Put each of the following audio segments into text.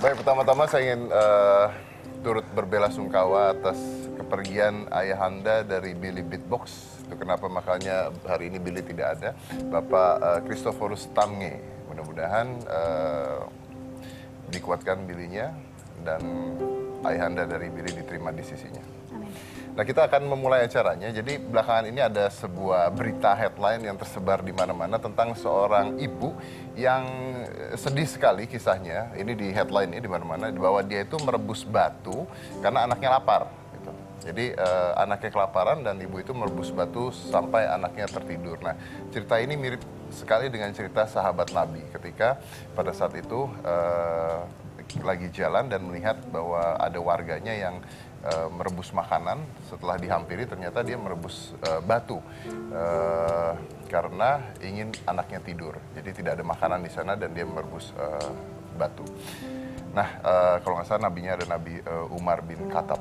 Baik, pertama-tama saya ingin turut berbelasungkawa atas kepergian ayahanda dari Billy Beatbox. Itu kenapa makanya hari ini Billy tidak ada. Bapak Christophorus Tamnge. Mudah-mudahan dikuatkan Billy-nya dan ayahanda dari Billy diterima di sisinya. Amin. Nah, kita akan memulai acaranya. Jadi belakangan ini ada sebuah berita headline yang tersebar di mana-mana tentang seorang ibu yang sedih sekali kisahnya. Ini di headline ini di mana-mana bahwa dia itu merebus batu karena anaknya lapar. Gitu. Jadi anaknya kelaparan dan ibu itu merebus batu sampai anaknya tertidur. Nah, cerita ini mirip sekali dengan cerita sahabat Nabi ketika pada saat itu lagi jalan dan melihat bahwa ada warganya yang merebus makanan. Setelah dihampiri ternyata dia merebus batu karena ingin anaknya tidur. Jadi tidak ada makanan di sana dan dia merebus batu. Nah, kalau nggak salah nabinya ada Nabi Umar bin Khattab.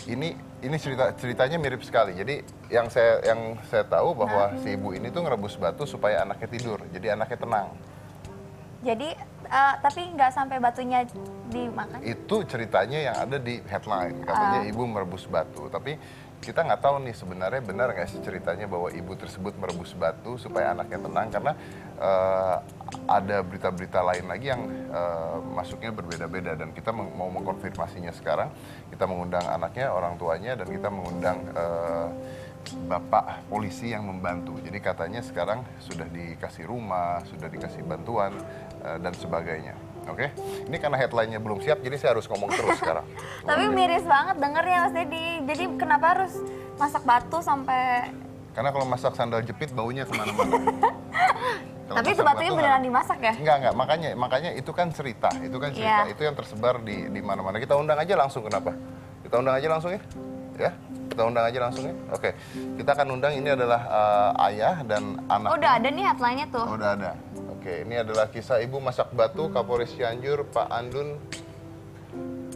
Ini ceritanya mirip sekali. Jadi yang saya tahu bahwa si ibu ini tuh ngerebus batu supaya anaknya tidur. Jadi anaknya tenang. Jadi tapi nggak sampai batunya dimakan? Itu ceritanya yang ada di headline, katanya ibu merebus batu. Tapi kita nggak tahu nih sebenarnya benar nggak sih ceritanya bahwa ibu tersebut merebus batu supaya anaknya tenang. Karena ada berita-berita lain lagi yang masuknya berbeda-beda. Dan kita mau mengkonfirmasinya sekarang. Kita mengundang anaknya, orang tuanya, dan kita mengundang bapak polisi yang membantu. Jadi katanya sekarang sudah dikasih rumah, sudah dikasih bantuan, dan sebagainya. Oke, ini karena headline-nya belum siap, jadi saya harus ngomong terus sekarang. Tapi miris banget dengernya Mas Dedi. Jadi kenapa harus masak batu sampai... Karena kalau masak sandal jepit baunya kemana-mana. Tapi itu batunya beneran dimasak ya? Enggak, makanya itu kan cerita, itu yang tersebar di mana-mana. Kita undang aja langsung, kenapa? Kita undang aja langsung ya? Kita undang aja langsung ya? Oke, kita akan undang, ini adalah ayah dan anak. Oh, udah ada nih headline-nya tuh. Udah ada. Oke, ini adalah kisah ibu masak batu, Kapolres Cianjur, Pak Andun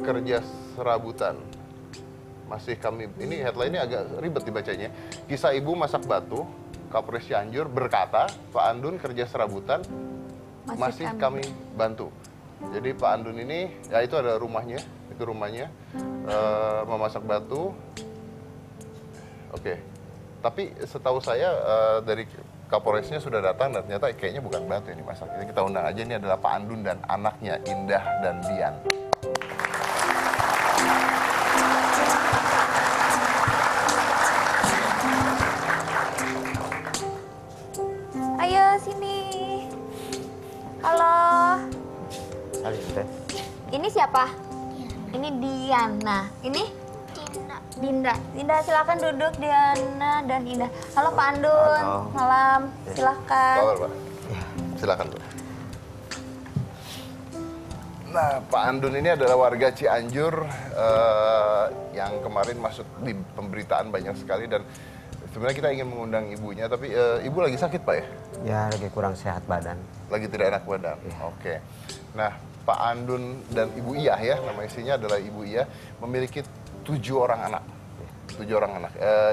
kerja serabutan. Ini headline-nya agak ribet dibacanya. Kisah ibu masak batu, Kapolres Cianjur berkata, Pak Andun kerja serabutan, masih kami bantu. Jadi Pak Andun ini, ya itu ada rumahnya, memasak batu. Oke, tapi setahu saya dari Kapolresnya sudah datang dan ternyata kayaknya bukan batu yang dimasak. Jadi kita undang aja, ini adalah Pak Andun dan anaknya Indah dan Dian. Ayo sini. Halo. Halo, Teh. Ini siapa? Ini Diana. Ini? Dinda. Dinda, silakan duduk, Diana dan Indah. Halo Pak Andun. Halo. Malam. Silakan. Kabar, Pak? Silakan, Pak. Nah, Pak Andun ini adalah warga Cianjur yang kemarin masuk di pemberitaan banyak sekali, dan sebenarnya kita ingin mengundang ibunya, tapi ibu lagi sakit, Pak ya? Ya, lagi kurang sehat badan. Lagi tidak enak badan. Oke. Nah, Pak Andun dan Ibu Iyah ya, nama istrinya adalah Ibu Iyah, memiliki 7 orang anak. 7 orang anak.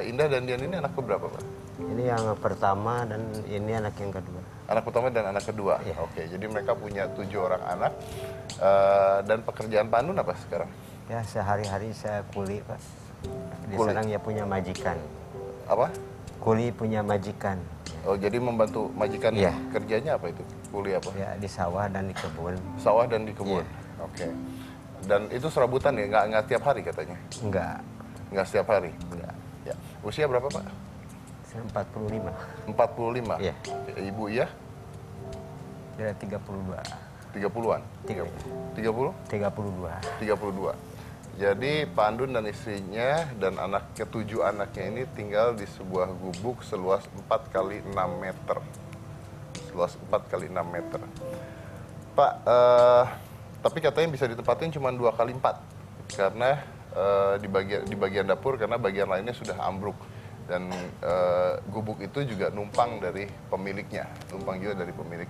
Indah dan Dian ini anak keberapa, Pak? Ini yang pertama dan ini anak yang kedua. Anak pertama dan anak kedua. Iya. Oke, jadi mereka punya 7 orang anak. Dan pekerjaan Pak Andun apa sekarang? Ya, sehari-hari saya kuli, Pak. Di Kuli? Serang ya punya majikan. Apa? Kuli punya majikan. Oh, jadi membantu majikan. Iya. Kerjanya apa itu? Kuli apa? Ya, di sawah dan di kebun. Sawah dan di kebun. Iya. Oke. Dan itu serabutan ya? Nggak tiap hari katanya? Enggak. Nggak setiap hari? Enggak. Ya. Usia berapa, Pak? Saya 45. 45? Iya. Oke. Ibu Iyah? Dia 32. 30-an? 30. 30? 32. 32. Jadi Pak Andun dan istrinya dan ketujuh anaknya ini tinggal di sebuah gubuk seluas 4 kali 6 meter. Seluas 4 kali 6 meter. Pak, tapi katanya bisa ditempatin cuma 2 kali 4. Karena di bagian dapur, karena bagian lainnya sudah ambruk. Dan gubuk itu juga numpang dari pemiliknya,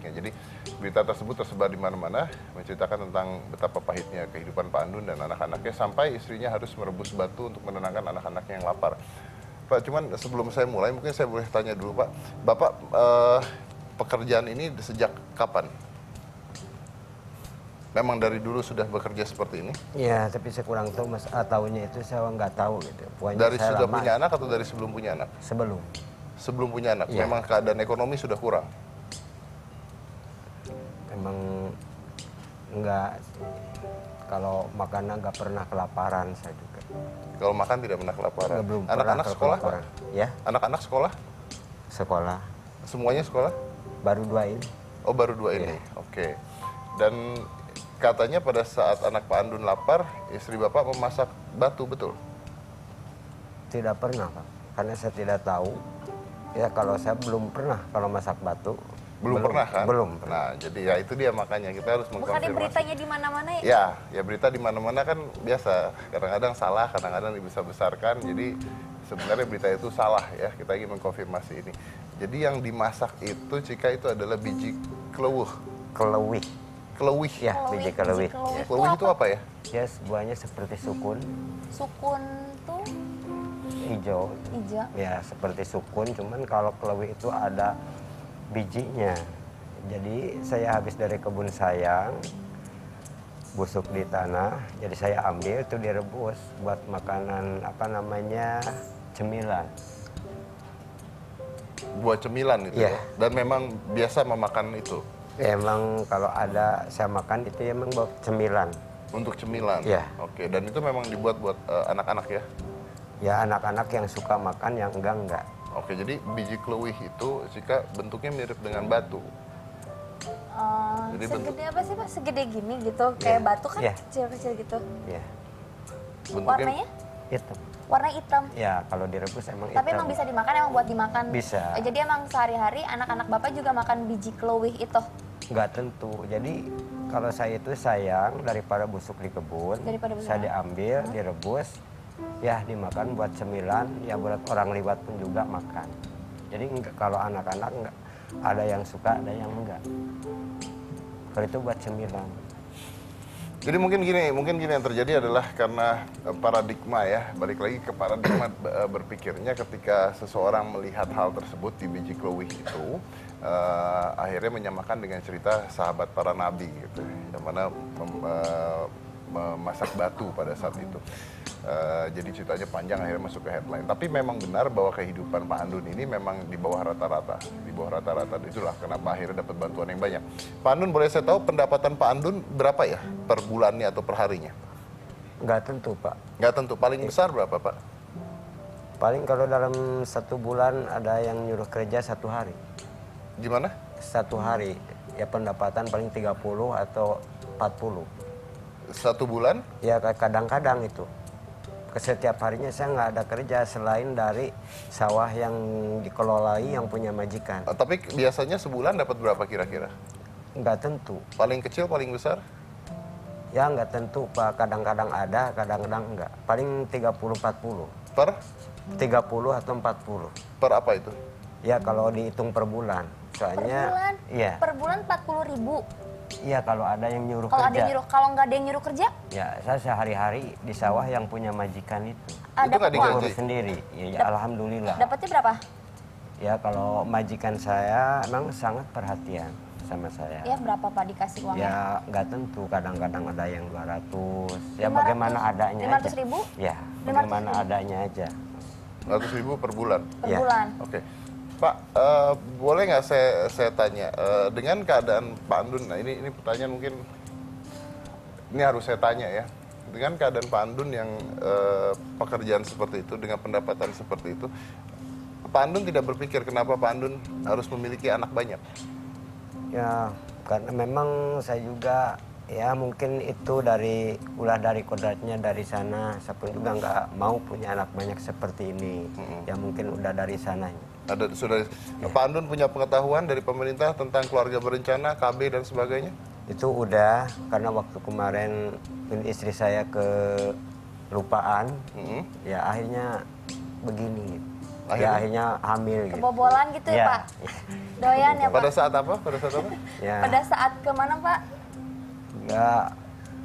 Jadi berita tersebut tersebar di mana-mana, menceritakan tentang betapa pahitnya kehidupan Pak Andun dan anak-anaknya, sampai istrinya harus merebus batu untuk menenangkan anak-anaknya yang lapar. Pak, cuman sebelum saya mulai, mungkin saya boleh tanya dulu, Pak. Bapak pekerjaan ini sejak kapan? Memang dari dulu sudah bekerja seperti ini? Ya, tapi saya kurang tahu mas, tahunya itu saya nggak tahu gitu. Pokoknya Dari saya sudah lama punya anak atau dari sebelum punya anak? sebelum. Sebelum punya anak, Iya. memang keadaan ekonomi sudah kurang. Memang nggak, kalau makanan nggak pernah kelaparan saya juga. Kalau makan tidak pernah kelaparan. Belum pernah Anak-anak sekolah, Pak? kelaparan. Ya, Anak-anak sekolah? sekolah. Semuanya sekolah? Baru 2 ini. Oh, baru 2 ini. Oke. Dan katanya pada saat anak Pak Andun lapar, istri Bapak memasak batu, betul? Tidak pernah Pak, karena saya tidak tahu. Ya kalau saya belum pernah kalau masak batu. Belum pernah kan? Belum pernah. Nah, jadi ya itu dia makanya kita harus Bukannya mengkonfirmasi. beritanya di mana-mana ya? Ya berita di mana-mana kan biasa. Kadang-kadang salah, kadang-kadang dibesar-besarkan. Jadi sebenarnya berita itu salah ya. Kita ingin mengkonfirmasi ini. Jadi yang dimasak itu, Cika, itu adalah biji kelewuh. Kelewih. Kelewih. Ya, biji kelewih. kelewih. Kelewih itu apa ya? Ya, buahnya seperti sukun, Sukun tuh hijau. hijau. Ya, seperti sukun, cuman kalau kelewih itu ada bijinya. Jadi saya habis dari kebun sayang, busuk di tanah, jadi saya ambil itu direbus buat makanan apa namanya cemilan. Buat cemilan itu Iya. ya. Dan memang biasa memakan itu Ya, emang kalau ada saya makan itu emang buat cemilan. untuk cemilan. Iya. Oke, dan itu memang dibuat buat anak-anak ya. Ya anak-anak yang suka makan, yang enggak. Oke, jadi biji kelewih itu, Cika, bentuknya mirip dengan batu. Jadi Segede apa sih Pak? Segede gini gitu, kayak batu kan Iya. kecil-kecil gitu. Ya, Warnanya? itu. Warna hitam. Ya kalau direbus emang Tapi hitam. emang bisa dimakan, emang buat dimakan. Bisa. Jadi emang sehari-hari anak-anak Bapak juga makan biji kelewih itu. Nggak tentu. Jadi kalau saya itu sayang daripada busuk di kebun, Daripada busuk. saya diambil, direbus, ya dimakan buat cemilan, ya buat orang liwat pun juga makan. Jadi kalau anak-anak nggak, ada yang suka, ada yang enggak. Kalau itu buat cemilan. Jadi mungkin gini yang terjadi adalah karena paradigma ya, balik lagi ke paradigma berpikirnya ketika seseorang melihat hal tersebut di biji kelewih itu, akhirnya menyamakan dengan cerita sahabat para nabi gitu, yang mana memasak batu pada saat itu. Jadi ceritanya panjang, akhirnya masuk ke headline. Tapi memang benar bahwa kehidupan Pak Andun ini memang di bawah rata-rata. Di bawah rata-rata, itulah kenapa akhirnya dapat bantuan yang banyak. Pak Andun, boleh saya tahu pendapatan Pak Andun berapa ya? Per bulannya atau per harinya? Nggak tentu Pak. Nggak tentu, paling besar berapa Pak? Paling kalau dalam 1 bulan ada yang nyuruh kerja 1 hari. Gimana? 1 hari, ya pendapatan paling 30 atau 40. 1 bulan? Ya kadang-kadang itu. Setiap harinya saya nggak ada kerja selain dari sawah yang dikelolai yang punya majikan. Tapi biasanya sebulan dapat berapa kira-kira? Nggak tentu. Paling kecil, paling besar? Ya nggak tentu Pak. Kadang-kadang ada, kadang-kadang enggak. Paling 30-40. Per? 30 atau 40. Per apa itu? Ya kalau dihitung per bulan. Per Soalnya, bulan? iya. Per bulan 40.000. Iya kalau ada yang nyuruh Kalau ada kerja. yang nyuruh, kalau nggak ada yang nyuruh kerja, Ya saya sehari-hari di sawah yang punya majikan itu. Itu nggak dapat uang. digaji? Urus sendiri. Ya alhamdulillah. Dapatnya berapa? Ya kalau majikan saya emang sangat perhatian sama saya. Ya berapa Pak dikasih uangnya? Ya nggak tentu, kadang-kadang ada yang 200. Ya 500? bagaimana adanya 500 aja. ribu? Ya, 500 bagaimana ribu? adanya aja. 100.000 per bulan? Per Ya. bulan. Oke. Pak, boleh nggak saya tanya, dengan keadaan Pak Andun, nah ini pertanyaan mungkin, ini harus saya tanya ya. Dengan keadaan Pak Andun yang pekerjaan seperti itu, dengan pendapatan seperti itu, Pak Andun tidak berpikir kenapa Pak Andun harus memiliki anak banyak? Ya, karena memang saya juga ya mungkin itu ulah dari kodratnya dari sana. Saya pun juga nggak mau punya anak banyak seperti ini. Ya mungkin udah dari sananya. Sudah, Pak Andun punya pengetahuan dari pemerintah tentang keluarga berencana, KB dan sebagainya? Itu udah karena waktu kemarin istri saya kelupaan, ya akhirnya begini. Ya akhirnya hamil gitu. Kebobolan gitu ya Ya. Pak? Doyan ya Pak? Pada saat apa? Pada saat apa? Ya, Pada saat kemana Pak? ya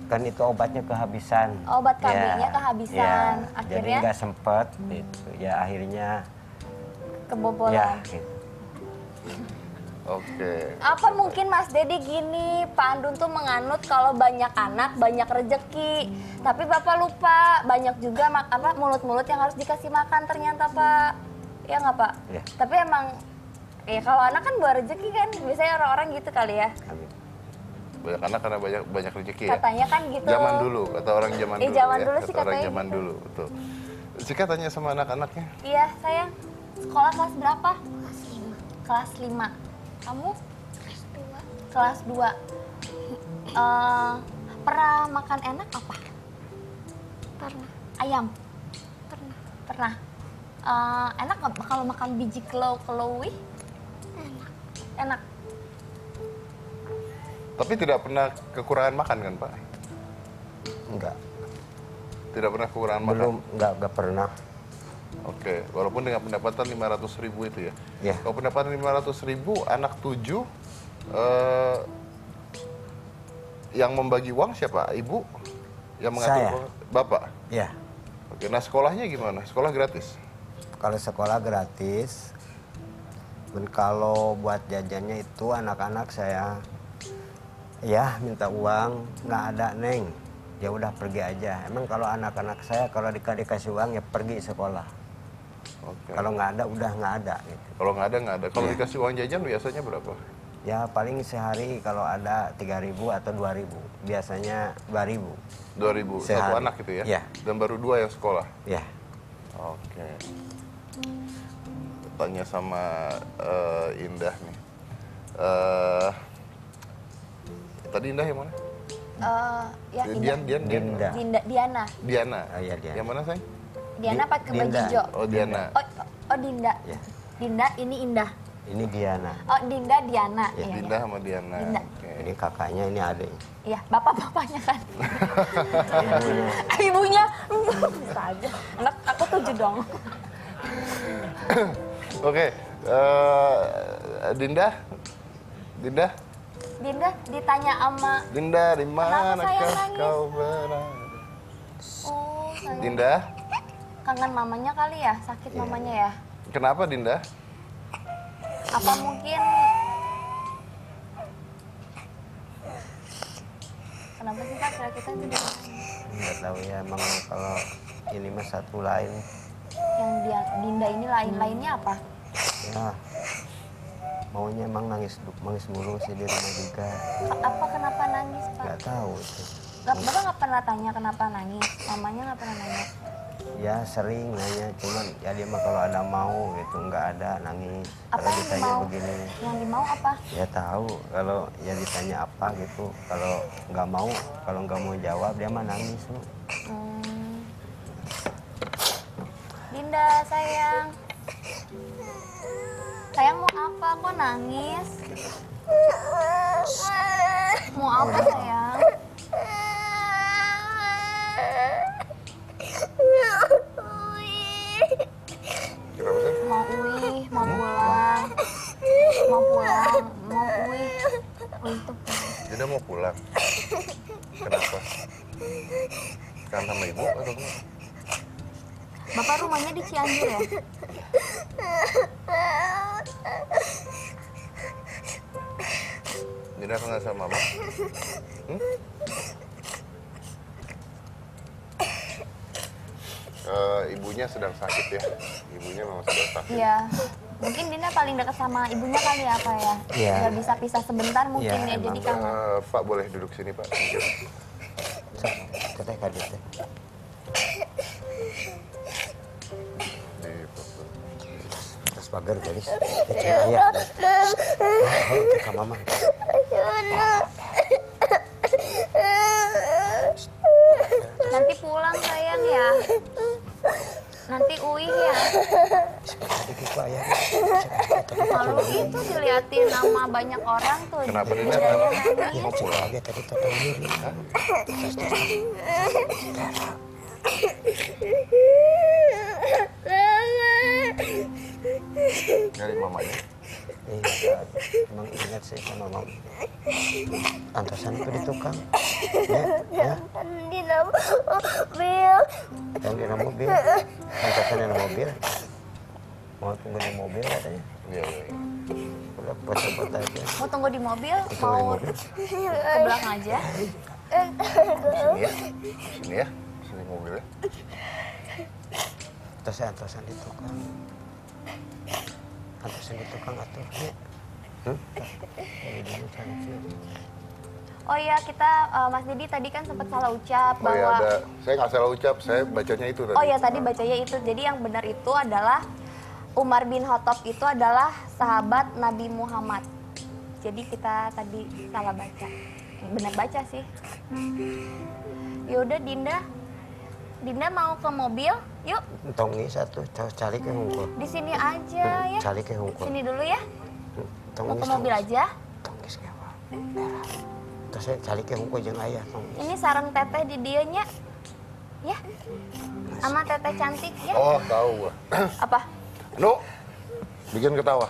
kan itu obatnya kehabisan. Obat KB-nya kehabisan. Ya, Akhirnya? jadi nggak sempet gitu. Ya akhirnya Kebobolan. ya gitu. Oke. Apa mungkin Mas Dedi gini, Pak Andun tuh menganut kalau banyak anak banyak rejeki. Tapi Bapak lupa banyak juga mulut-mulut yang harus dikasih makan ternyata Pak. Ya nggak Pak? Iya. Tapi emang ya kalau anak kan buah rejeki kan, biasanya orang-orang gitu kali ya. Amin. Banyak anak karena banyak rezeki ya. Katanya kan gitu. Zaman dulu, kata orang zaman dulu. Zaman ya. dulu sih Kata orang katanya zaman gitu. dulu, betul. Cika tanya sama anak-anaknya. Iya sayang. Sekolah kelas berapa? Kelas 5. Kamu? Kelas 2. Pernah makan enak apa? Pernah. Ayam? Pernah. Pernah. Enak nggak kalau makan biji kelowi? Enak. Enak. Tapi tidak pernah kekurangan makan kan Pak? Enggak. Tidak pernah kekurangan makan? Belum, enggak pernah. Oke, walaupun dengan pendapatan 500.000 itu ya. Iya. Kalau pendapatan 500.000, anak 7, yang membagi uang siapa? Ibu? Yang mengatur Saya. uang? Bapak? Ya, Oke, nah sekolahnya gimana? Sekolah gratis? kalau sekolah gratis. Dan kalau buat jajannya itu anak-anak saya ya minta uang, nggak ada Neng. Ya udah pergi aja. Emang kalau anak-anak saya kalau dikasih uang ya pergi sekolah. Oke. Kalau nggak ada udah nggak ada gitu. Kalau nggak ada, nggak ada. Kalau Iya. dikasih uang jajan biasanya berapa? Ya paling sehari kalau ada 3.000 atau 2.000. Biasanya 2.000. 2.000, satu Sehari. anak gitu ya? Iya. Dan baru 2 yang sekolah? Ya. Oke. Tanya sama Indah nih. Tadi Indah yang mana? Ya Indah. Dinda. Diana. Diana. Oh iya Diana. Yang mana sayang? Diana pakai baju Dinda. hijau. Oh Diana. Oh Dinda. Ya. Dinda ini Indah. Ini Diana. Oh Dinda Diana. Ya, Iya, Dinda iya. sama Diana. Dinda. Oke. Ini kakaknya, ini adiknya. Iya, bapak-bapaknya kan. Ibunya. Ibunya bisa aja. Anak aku 7 dong. Oke, Dinda, Dinda, Dinda ditanya sama Dinda, di Kenapa mana sayang nangis? kau berada? oh sayang. Dinda, Kangen mamanya kali ya, sakit Iya. mamanya ya. kenapa Dinda? Apa mungkin kenapa sih Kak kira kita tidak Nggak tahu ya, emang kalau ini mah satu lain. yang dia Dinda ini lain-lainnya apa? Ya, maunya emang nangis mulu sih di rumah juga. Apa kenapa nangis Pak? Nggak tahu itu. Bapak nggak pernah tanya kenapa nangis, mamanya nggak pernah nanya. Ya sering nanya, cuman ya dia mah kalau ada mau gitu, nggak ada nangis. Apa Kalau yang ditanya dimau? begini, Yang dimau apa? ya tahu. Kalau ya ditanya apa gitu, kalau nggak mau jawab dia mah nangis. Bu. Dinda sayang. Sayang mau apa? Kok nangis? Mau apa sayang? Kenapa sih? Mau Uih, mau pulang. Mau pulang, mau Uih. Uih tuh pulang. Dinda mau pulang. Kenapa? Kan sama ibu atau apa? Bapak rumahnya di Cianjur ya? Dinda kangen sama mama? Hmm? Ibunya sedang sakit ya? Ibunya memang sedang sakit. Iya. Mungkin Dinda paling dekat sama ibunya kali ya Pak ya? Iya. Nggak bisa pisah sebentar mungkin Iya, ya, emang. jadi kangen. Pak boleh duduk sini Pak. Mungkin. Teteh kadit teh. Di foto. Terus pagar garis. Ya. Oh, ke mama. Nanti pulang sayang ya. Nanti Uih ya. Tadi kita ya. Malu itu diliatin nama banyak orang tuh. Kenapa Dinda? Dindanya Kenapa? nangis. Mau pulang? Dia tadi tetap diri. Dari mamanya? Iya, emang ingat sih sama mama. Antasan itu di tukang. Ya, Di dalam mobil. yang di dalam mobil. Antasan di mobil. Mau tunggu di mobil katanya. Iya, iya. udah foto-foto aja. Mau tunggu di mobil? Tunggu di Mau mobil. ke belakang aja? Sini ya. Sini ya. Sini mobilnya. Tosan di tukang. Tosan di tukang atuh. Oh iya, kita Mas Didi tadi kan sempat salah ucap Oh ya bahwa ada. Saya nggak salah ucap. Saya bacanya itu tadi. Oh ya, tadi bacanya itu. Jadi yang benar itu adalah Umar bin Khattab itu adalah sahabat Nabi Muhammad. Jadi kita tadi salah baca. Benar baca sih. Yaudah Dinda mau ke mobil? Yuk, Tongi satu, cari ke hungkul. di sini aja ya. Cari ke hungkul. Sini dulu ya. Mau Tongis, ke mobil aja. Tongis kewa. Terus saya cari ke hungkul jeung ayah tongis. Ini sarang teteh di dianya. Ya. Sama teteh cantik ya. Oh tahu gua. Apa? Nu, bikin ketawa.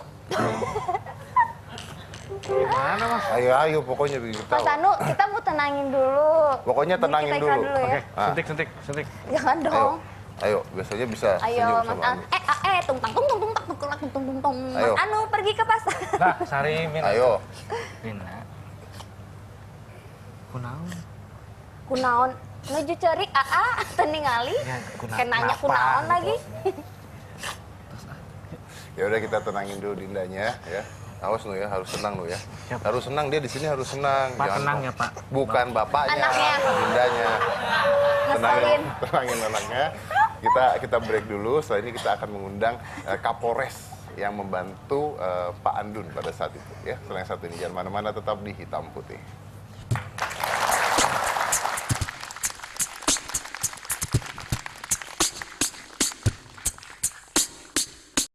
Gimana mas? Ayo pokoknya bikin Mas ketawa. Anu, kita mau tenangin dulu. Pokoknya Jadi tenangin kita iklan dulu. ya. Ah. Sentik. Jangan Ayo, dong. ayo. Biasanya bisa Ayo, senyum Mas sama Anu. Anu. Tung tang tung tung tung tung tung tung tung tung. Ayo. Mas Anu pergi ke pasar. Nah, Sari Min. Ayo. Mina. Kunaon? Kunaon? Nuju cerik teu ningali. Ya, Kenanya kenapa kunaon gitu. lagi. Ya udah kita tenangin dulu Dindanya ya. Awas Nu ya, harus tenang Nu ya. Siap. Harus senang, dia di sini harus senang. Pak, tenang ya, Pak. Bukan bapaknya, Anaknya. Dindanya. Ngeselin. Tenangin anaknya. Kita break dulu. Setelah ini kita akan mengundang Kapolres yang membantu Pak Andun pada saat itu ya. Setelah yang satu ini jangan mana-mana, tetap di Hitam Putih.